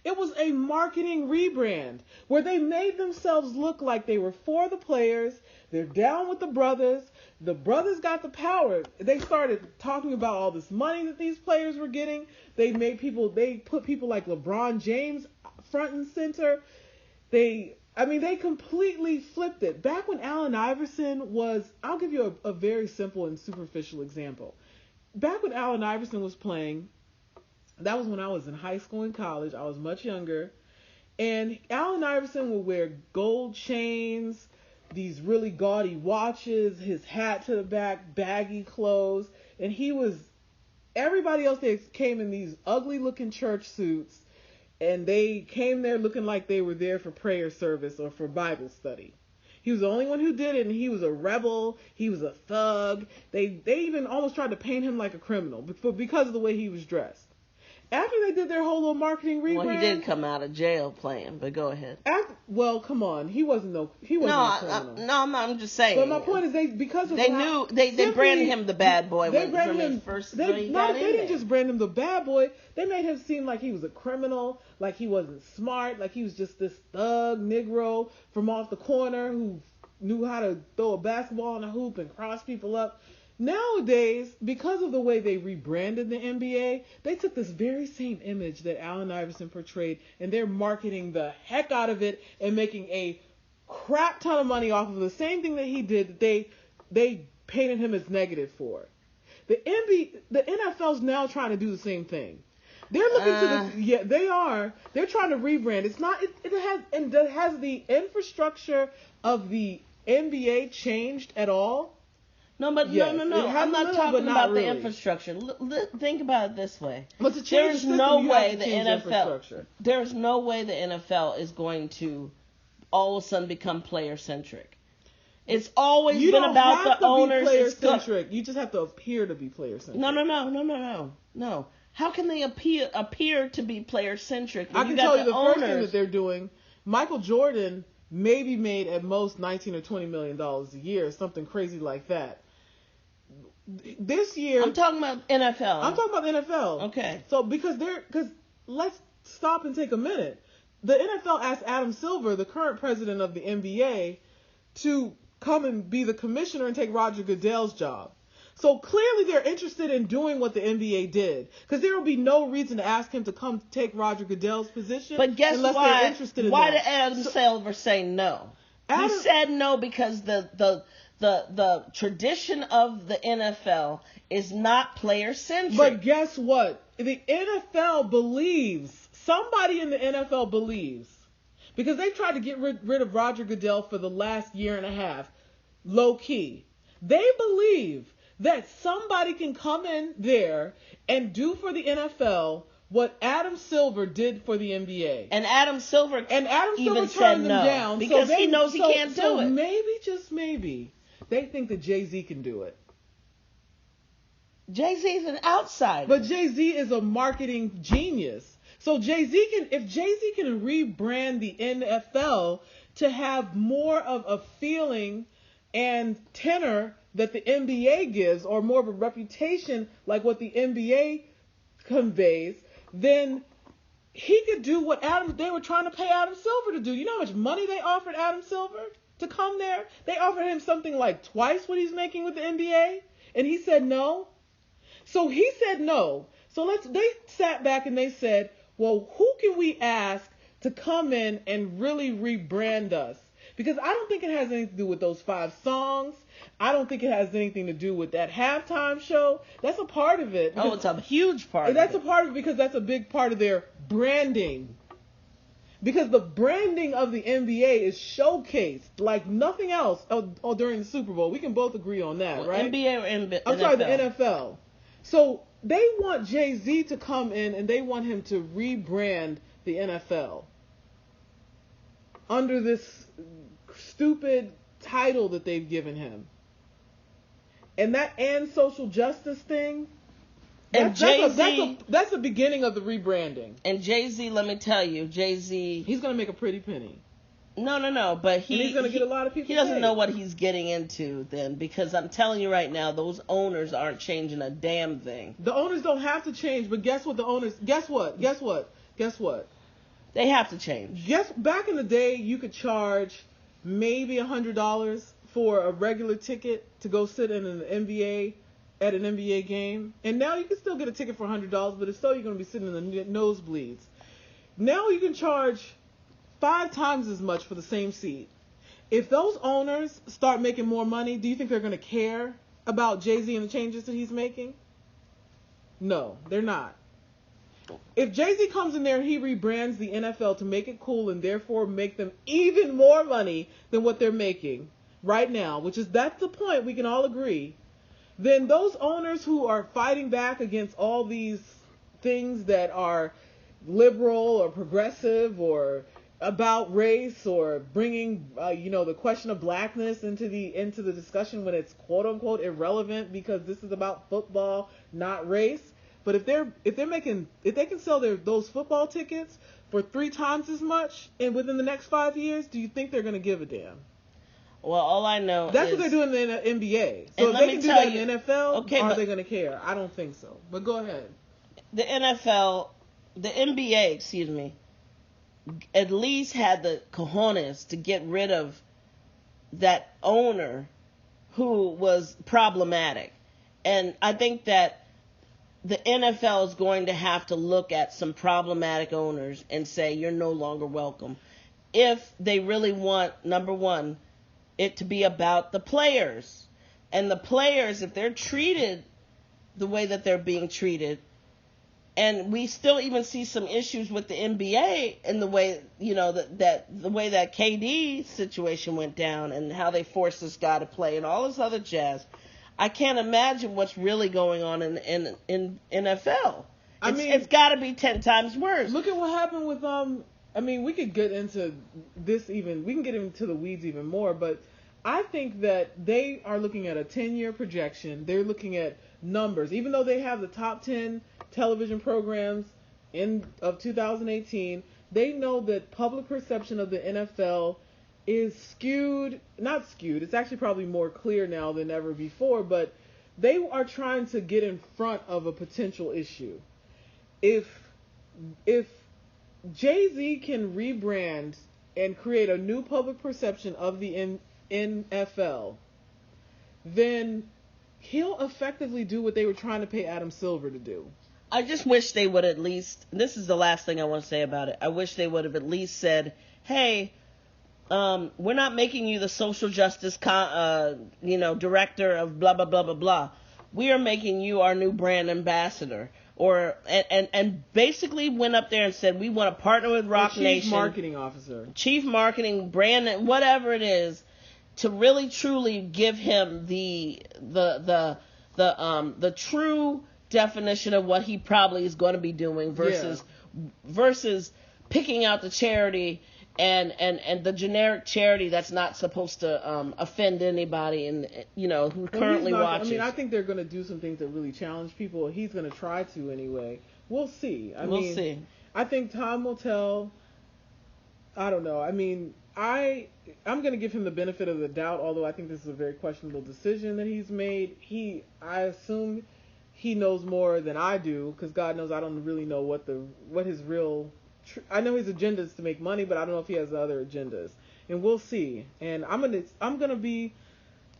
It was a marketing rebrand where they made themselves look like they were for the players. They're down with the brothers. The brothers got the power. They started talking about all this money that these players were getting. They put people like LeBron James front and center. They completely flipped it. Back when Allen Iverson I'll give you a very simple and superficial example. Back when Allen Iverson was playing, that was when I was in high school and college. I was much younger. And Allen Iverson would wear gold chains, these really gaudy watches, his hat to the back, baggy clothes. And everybody else that came in these ugly looking church suits. And they came there looking like they were there for prayer service or for Bible study. He was the only one who did it, and he was a rebel. He was a thug. They even almost tried to paint him like a criminal because of the way he was dressed. After they did their whole little marketing rebrand... Well, he did come out of jail playing, but go ahead. Come on. He wasn't a criminal. I'm just saying. But my point is, they branded him the bad boy They didn't just brand him the bad boy. They made him seem like he was a criminal, like he wasn't smart, like he was just this thug Negro from off the corner who knew how to throw a basketball in a hoop and cross people up. Nowadays, because of the way they rebranded the NBA, they took this very same image that Allen Iverson portrayed, and they're marketing the heck out of it and making a crap ton of money off of the same thing that he did. They painted him as negative for. The NFL's now trying to do the same thing. They're looking to this. Yeah, they are. They're trying to rebrand. It's not. Has the infrastructure of the NBA changed at all? No, but yes, no. I'm not talking about the infrastructure. Think about it this way. There's no way the NFL is going to all of a sudden become player centric. It's always been about the owners. Player centric. You just have to appear to be player centric. No. How can they appear to be player centric? I can tell you the first thing that they're doing. Michael Jordan maybe made at most $19 or $20 million a year, something crazy like that. This year, I'm talking about NFL. I'm talking about NFL. Okay. So because let's stop and take a minute. The NFL asked Adam Silver, the current president of the NBA, to come and be the commissioner and take Roger Goodell's job. So clearly they're interested in doing what the NBA did, because there will be no reason to ask him to come take Roger Goodell's position. But guess unless why? They're interested in why that. did Adam Silver say no? He said no because the tradition of the NFL is not player centric. But guess what? The NFL believes, somebody in the NFL believes, because they've tried to get rid of Roger Goodell for the last year and a half, low key. They believe that somebody can come in there and do for the NFL what Adam Silver did for the NBA. And Adam Silver even turned them down because he knows he can't do it. So maybe, just maybe, they think that Jay-Z can do it. Jay-Z is an outsider. But Jay-Z is a marketing genius. So if Jay-Z can rebrand the NFL to have more of a feeling and tenor that the NBA gives, or more of a reputation like what the NBA conveys, then he could do what they were trying to pay Adam Silver to do. You know how much money they offered Adam Silver to come there? They offered him something like twice what he's making with the NBA, and he said no. So he said no. So they sat back and they said, well, who can we ask to come in and really rebrand us? Because I don't think it has anything to do with those 5 songs. I don't think it has anything to do with that halftime show. That's a part of it. Oh, it's a huge part of it. That's a part of it because that's a big part of their branding. Because the branding of the NBA is showcased like nothing else during the Super Bowl. We can both agree on that, right? NBA or NFL? I'm sorry, the NFL. So they want Jay-Z to come in and they want him to rebrand the NFL under this stupid title that they've given him. And social justice thing, that's the beginning of the rebranding. And Jay-Z, let me tell you, Jay-Z, he's going to make a pretty penny. No, but he's going to get a lot of people. He doesn't know what he's getting into then, because I'm telling you right now, those owners aren't changing a damn thing. The owners don't have to change, but guess what? Guess what? They have to change. Back in the day, you could charge maybe $100 for a regular ticket to go sit in an NBA game, and now you can still get a ticket for $100, but it's still you're going to be sitting in the nosebleeds. Now you can charge 5 times as much for the same seat. If those owners start making more money, do you think they're going to care about Jay-Z and the changes that he's making? No, they're not. If Jay-Z comes in there and he rebrands the NFL to make it cool and therefore make them even more money than what they're making right now, that's the point, we can all agree, then those owners who are fighting back against all these things that are liberal or progressive or about race or bringing the question of blackness into the discussion when it's quote unquote irrelevant because this is about football, not race. But if they can sell those football tickets for 3 times as much and within the next 5 years, do you think they're going to give a damn? Well, all I know that's what they're doing in the NBA. So if they can do that in the NFL, are they going to care? I don't think so. But go ahead. The NBA, at least had the cojones to get rid of that owner who was problematic. And I think that the NFL is going to have to look at some problematic owners and say, you're no longer welcome. If they really want, number one, it to be about the players. And the players, if they're treated the way that they're being treated, and we still even see some issues with the NBA in the way, the way that KD situation went down and how they forced this guy to play and all this other jazz. I can't imagine what's really going on in NFL. It's got to be 10 times worse. Look at what happened with we could get into this even. We can get into the weeds even more, but I think that they are looking at a 10-year projection. They're looking at numbers, even though they have the top 10 television programs of 2018. They know that public perception of the NFL is not skewed. It's actually probably more clear now than ever before, but they are trying to get in front of a potential issue. If Jay-Z can rebrand and create a new public perception of the NFL, then he'll effectively do what they were trying to pay Adam Silver to do. I just wish they would at least, this is the last thing I want to say about it, I wish they would have at least said, hey, we're not making you the social justice, director of blah, blah, blah, blah, blah. We are making you our new brand ambassador. And basically went up there and said, we want to partner with Roc Nation. Chief marketing officer. Chief marketing, brand, whatever it is, to really truly give him the the true definition of what he probably is going to be doing versus picking out the charity and the generic charity that's not supposed to offend anybody and who currently watches. I mean, I think they're going to do some things that really challenge people. He's going to try to anyway. We'll see. We'll see. I think time will tell. I don't know. I mean, I'm going to give him the benefit of the doubt, although I think this is a very questionable decision that he's made. I assume he knows more than I do, because God knows I don't really know what his real. I know his agenda is to make money, but I don't know if he has other agendas, and we'll see. And I'm gonna be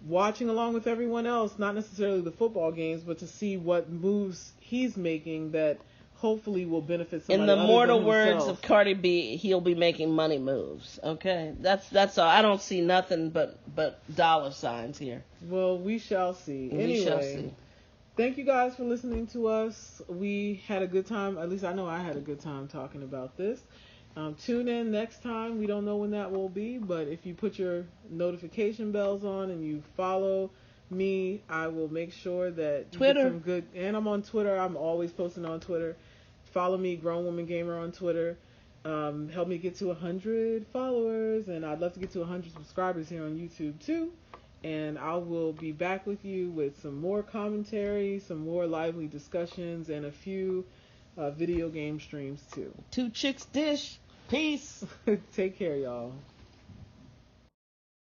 watching along with everyone else, not necessarily the football games, but to see what moves he's making that hopefully will benefit somebody. In the other mortal than words himself. of Cardi B, he'll be making money moves. Okay, that's all. I don't see nothing but dollar signs here. Well, we shall see. We shall see. Thank you guys for listening to us. We had a good time. At least I know I had a good time talking about this. Tune in next time. We don't know when that will be, but if you put your notification bells on and you follow me, I will make sure that Twitter. You get some good. And I'm on Twitter. I'm always posting on Twitter. Follow me, Grown Woman Gamer, on Twitter. Help me get to 100 followers, and I'd love to get to 100 subscribers here on YouTube too. And I will be back with you with some more commentary, some more lively discussions, and a few video game streams too. Two Chicks Dish. Peace. Take care, y'all.